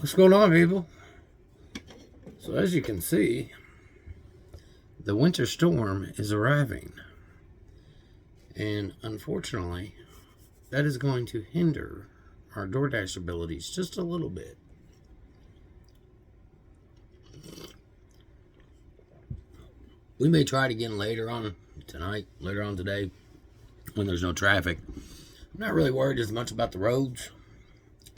What's going on, people? So as you can see, the winter storm is arriving. And unfortunately, that is going to hinder our DoorDash abilities just a little bit. We may try it again later on tonight, later on today, when there's no traffic. I'm not really worried as much about the roads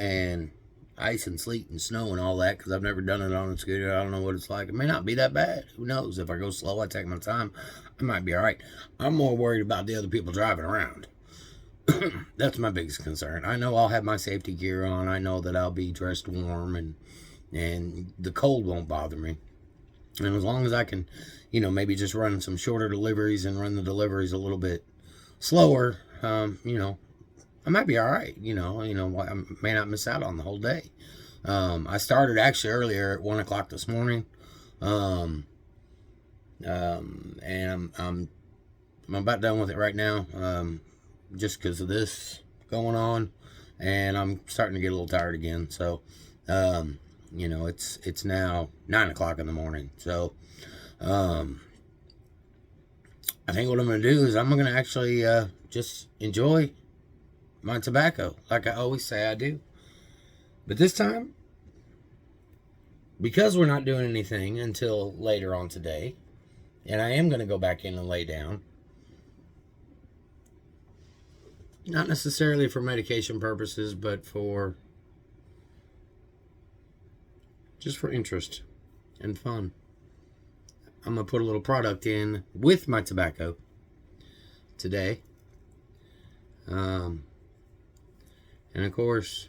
and ice and sleet and snow and all that, because I've never done it on a scooter. I don't know what it's like. It may not be that bad. Who knows? If I go slow, I take my time, I might be all right. I'm more worried about the other people driving around. That's my biggest concern. I know I'll have my safety gear on. I know that I'll be dressed warm, and the cold won't bother me. And as long as I can, maybe just run some shorter deliveries and run the deliveries a little bit slower, I might be all right. I may not miss out on the whole day. I started actually earlier at 1 o'clock this morning, and I'm about done with it right now, just because of this going on, and I'm starting to get a little tired again. So, it's now 9 o'clock in the morning. So, I think what I'm going to do is I'm going to actually just enjoy my tobacco, like I always say I do. But this time, because we're not doing anything until later on today, and I am going to go back in and lay down, not necessarily for medication purposes, but just for interest and fun, I'm going to put a little product in with my tobacco today. And of course,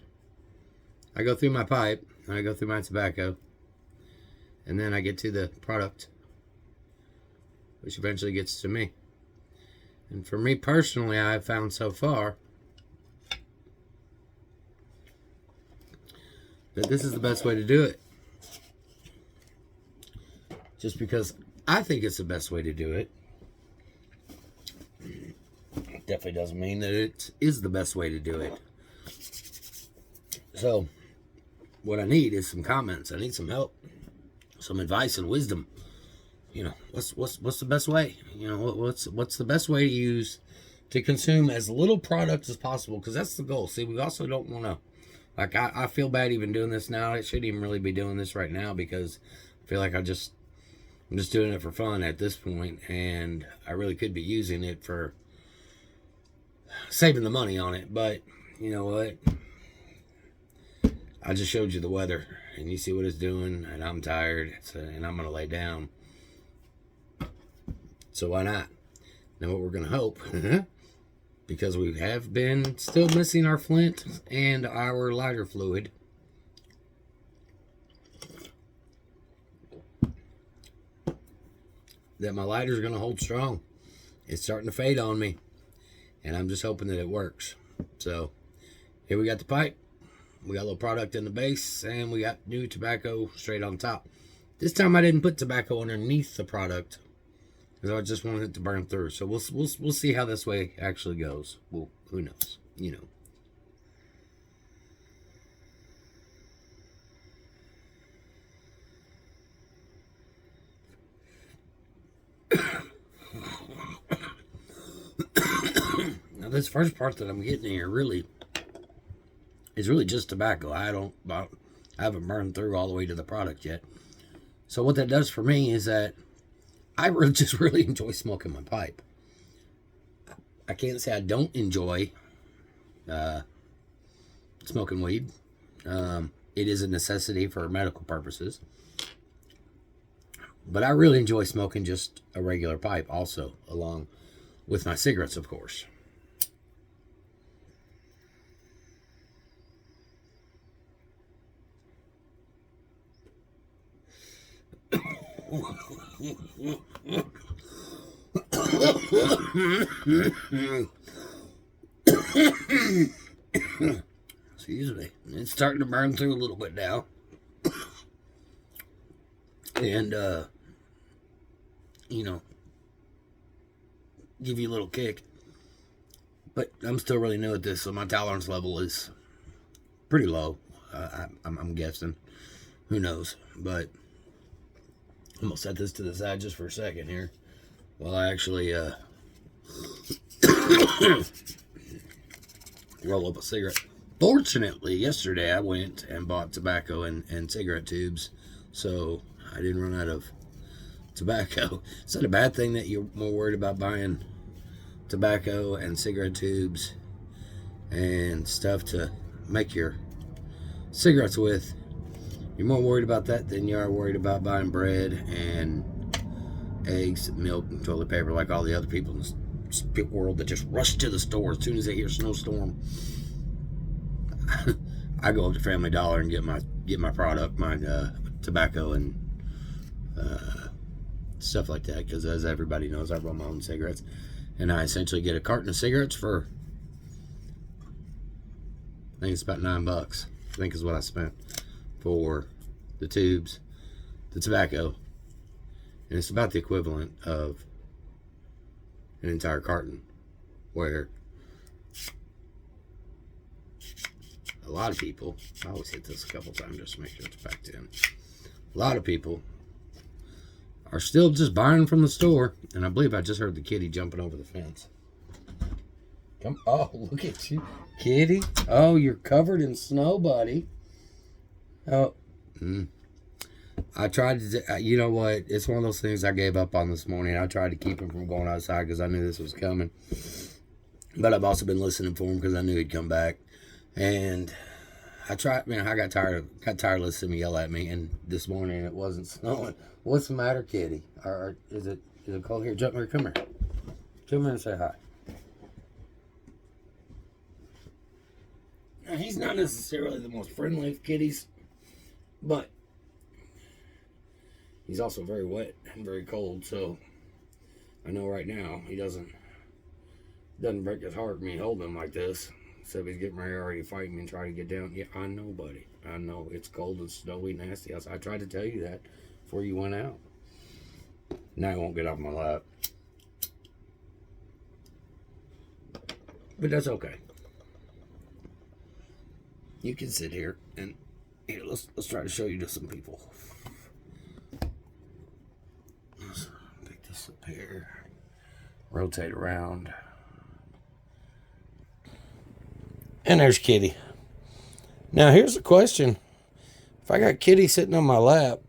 I go through my pipe, and I go through my tobacco, and then I get to the product, which eventually gets to me. And for me personally, I've found so far that this is the best way to do it. Just because I think it's the best way to do it, definitely doesn't mean that it is the best way to do it. So, what I need is some comments. I need some help, some advice and wisdom. What's the best way? What's the best way to use to consume as little product as possible? Because that's the goal. See, we also don't want to, I feel bad even doing this now. I shouldn't even really be doing this right now, because I feel like I'm just doing it for fun at this point, and I really could be using it for saving the money on it. But you know what? I just showed you the weather, and you see what it's doing, and I'm tired, and I'm going to lay down. So why not? Now what we're going to hope, because we have been still missing our flint and our lighter fluid, that my lighter's going to hold strong. It's starting to fade on me, and I'm just hoping that it works. So here we got the pipe. We got a little product in the base, and we got new tobacco straight on top. This time I didn't put tobacco underneath the product, because I just wanted it to burn through. So we'll see how this way actually goes. Well, who knows? Now this first part that I'm getting here is really just tobacco. I haven't burned through all the way to the product yet. So what that does for me is that I really enjoy smoking my pipe. I can't say I don't enjoy smoking weed. It is a necessity for medical purposes. But I really enjoy smoking just a regular pipe also, along with my cigarettes, of course. Excuse me. It's starting to burn through a little bit now. And, give you a little kick. But I'm still really new at this, so my tolerance level is pretty low. I'm guessing. who knows? But I'm gonna set this to the side just for a second here while I actually roll up a cigarette. Fortunately, yesterday I went and bought tobacco and cigarette tubes, so I didn't run out of tobacco. Is that a bad thing that you're more worried about buying tobacco and cigarette tubes and stuff to make your cigarettes with? You're more worried about that than you are worried about buying bread and eggs, milk, and toilet paper like all the other people in the world that just rush to the store as soon as they hear snowstorm. I go up to Family Dollar and get my product, my tobacco and stuff like that, because as everybody knows, I run my own cigarettes, and I essentially get a carton of cigarettes for, I think it's about $9. I think is what I spent for the tubes, the tobacco, and it's about the equivalent of an entire carton, where a lot of people, I always hit this a couple times just to make sure it's packed in. A lot of people are still just buying from the store, and I believe I just heard the kitty jumping over the fence. Come, oh, look at you, kitty. Oh, you're covered in snow, buddy. Oh, I tried to, you know what? It's one of those things I gave up on this morning. I tried to keep him from going outside because I knew this was coming. But I've also been listening for him because I knew he'd come back. And I tried, man, I got tired listening to him yell at me. And this morning it wasn't snowing. What's the matter, kitty? Or is it cold here? Jump here, come here. Come here and say hi. Now, he's not necessarily the most friendly of kitties, but he's also very wet and very cold, so I know right now he doesn't break his heart me holding him like this. So he's getting ready already fighting me and trying to get down. Yeah, I know, buddy. I know it's cold and snowy, nasty outside. I tried to tell you that before you went out. Now he won't get off my lap, but that's okay. You can sit here and here. Let's try to show you to some people. Let's pick this up here. Rotate around. And there's Kitty. Now here's the question. If I got Kitty sitting on my lap,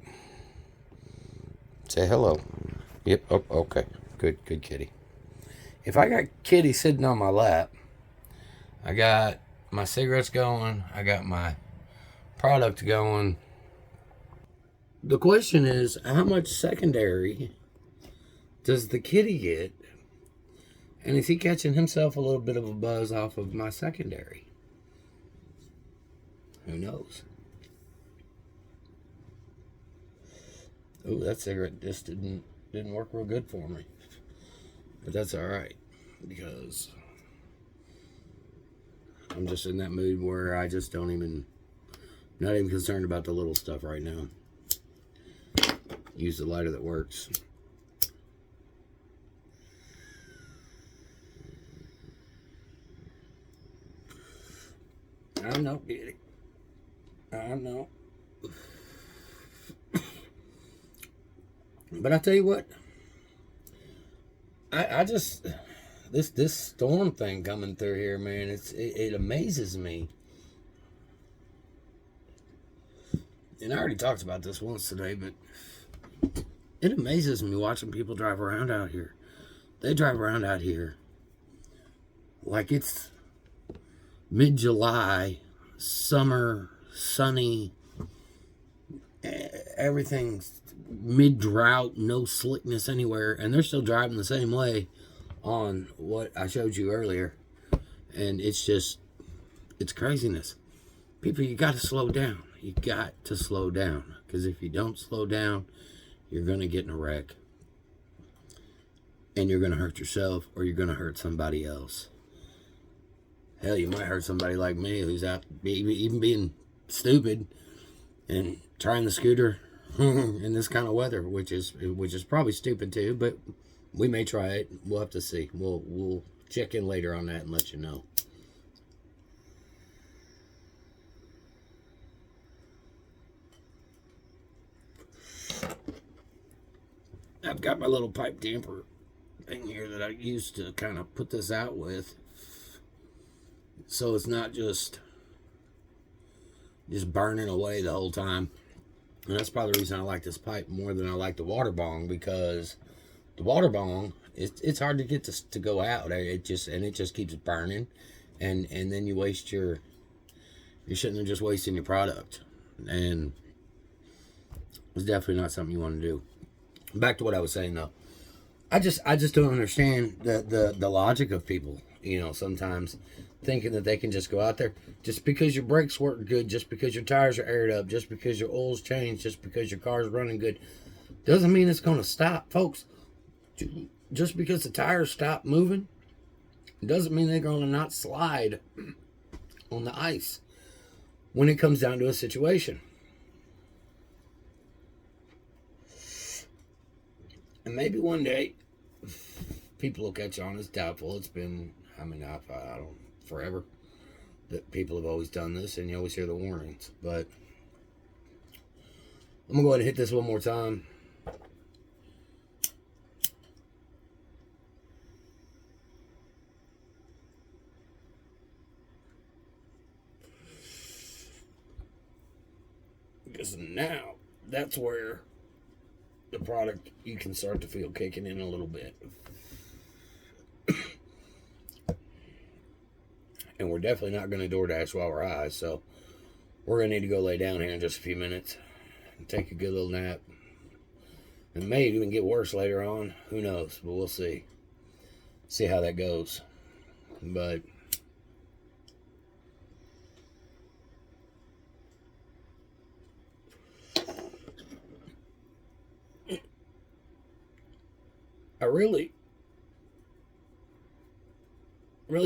say hello. Yep, oh, okay. Good Kitty. If I got Kitty sitting on my lap, I got my cigarettes going, I got my product going. The question is, how much secondary does the kitty get? And is he catching himself a little bit of a buzz off of my secondary? Who knows? Oh, that cigarette just didn't work real good for me. But that's alright, because I'm just in that mood where I just not even concerned about the little stuff right now. Use the lighter that works. I know, Kitty. I know. But I tell you what, I just, this storm thing coming through here, man, it amazes me. And I already talked about this once today, but it amazes me watching people drive around out here. They drive around out here like it's mid-July, summer, sunny, everything's mid-drought, no slickness anywhere, and they're still driving the same way on what I showed you earlier. And it's craziness. People, you got to slow down. You got to slow down, because if you don't slow down, you're going to get in a wreck, and you're going to hurt yourself, or you're going to hurt somebody else. Hell, you might hurt somebody like me who's out even being stupid and trying the scooter in this kind of weather, which is probably stupid too, but we may try it. We'll have to see. We'll check in later on that and let you know. I've got my little pipe damper thing here that I used to kind of put this out with, so it's not just burning away the whole time. And that's probably the reason I like this pipe more than I like the water bong, because the water bong, it's hard to get to go out. It just keeps burning, and then you waste you're sitting there just wasting your product, and it's definitely not something you want to do. Back to what I was saying though, I just don't understand the logic of people. Sometimes thinking that they can just go out there, just because your brakes work good, just because your tires are aired up, just because your oil's changed, just because your car's running good, doesn't mean it's going to stop, folks. Just because the tires stop moving doesn't mean they're going to not slide on the ice when it comes down to a situation. And maybe one day people will catch on. It's doubtful. It's been, I don't, forever that people have always done this, and you always hear the warnings. But I'm going to go ahead and hit this one more time. Because now that's where the product you can start to feel kicking in a little bit. And we're definitely not going to DoorDash while we're high, so we're going to need to go lay down here in just a few minutes and take a good little nap. It may even get worse later on. Who knows? But we'll see. See how that goes. But I really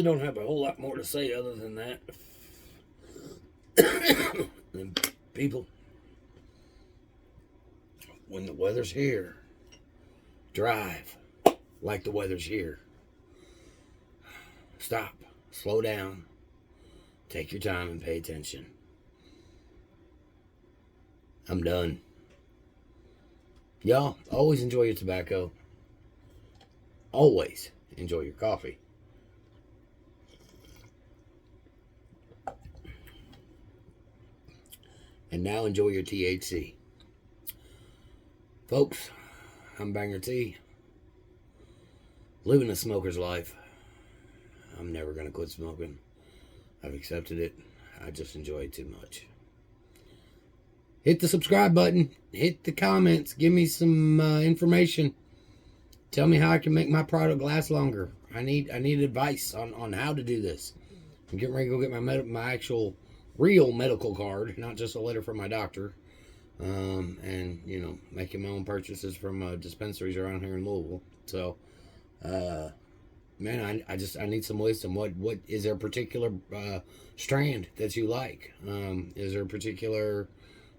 don't have a whole lot more to say other than that. And people, when the weather's here, drive like the weather's here. Stop, slow down, take your time and pay attention. I'm done. Y'all, always enjoy your tobacco. Always enjoy your coffee. And now enjoy your THC. Folks, I'm Banger T. Living a smoker's life. I'm never going to quit smoking. I've accepted it. I just enjoy it too much. Hit the subscribe button. Hit the comments. Give me some information. Tell me how I can make my product last longer. I need advice on how to do this. I'm getting ready to go get my actual real medical card, not just a letter from my doctor. And making my own purchases from dispensaries around here in Louisville. So, man, I need some wisdom. What is there a particular strand that you like? Is there a particular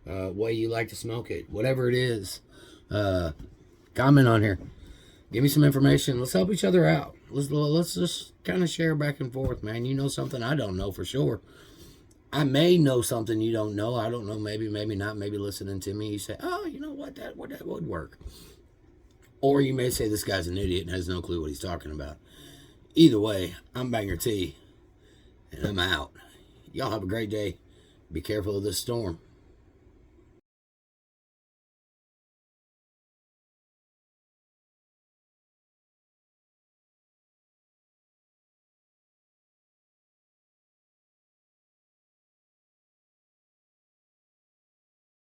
way you like to smoke it? Whatever it is, comment on here. Give me some information. Let's help each other out. Let's just kind of share back and forth, man. You know something I don't know for sure. I may know something you don't know. I don't know. Maybe not. Maybe listening to me, you say, "Oh, you know what? That would work." Or you may say, "This guy's an idiot and has no clue what he's talking about." Either way, I'm Banger T, and I'm out. Y'all have a great day. Be careful of this storm.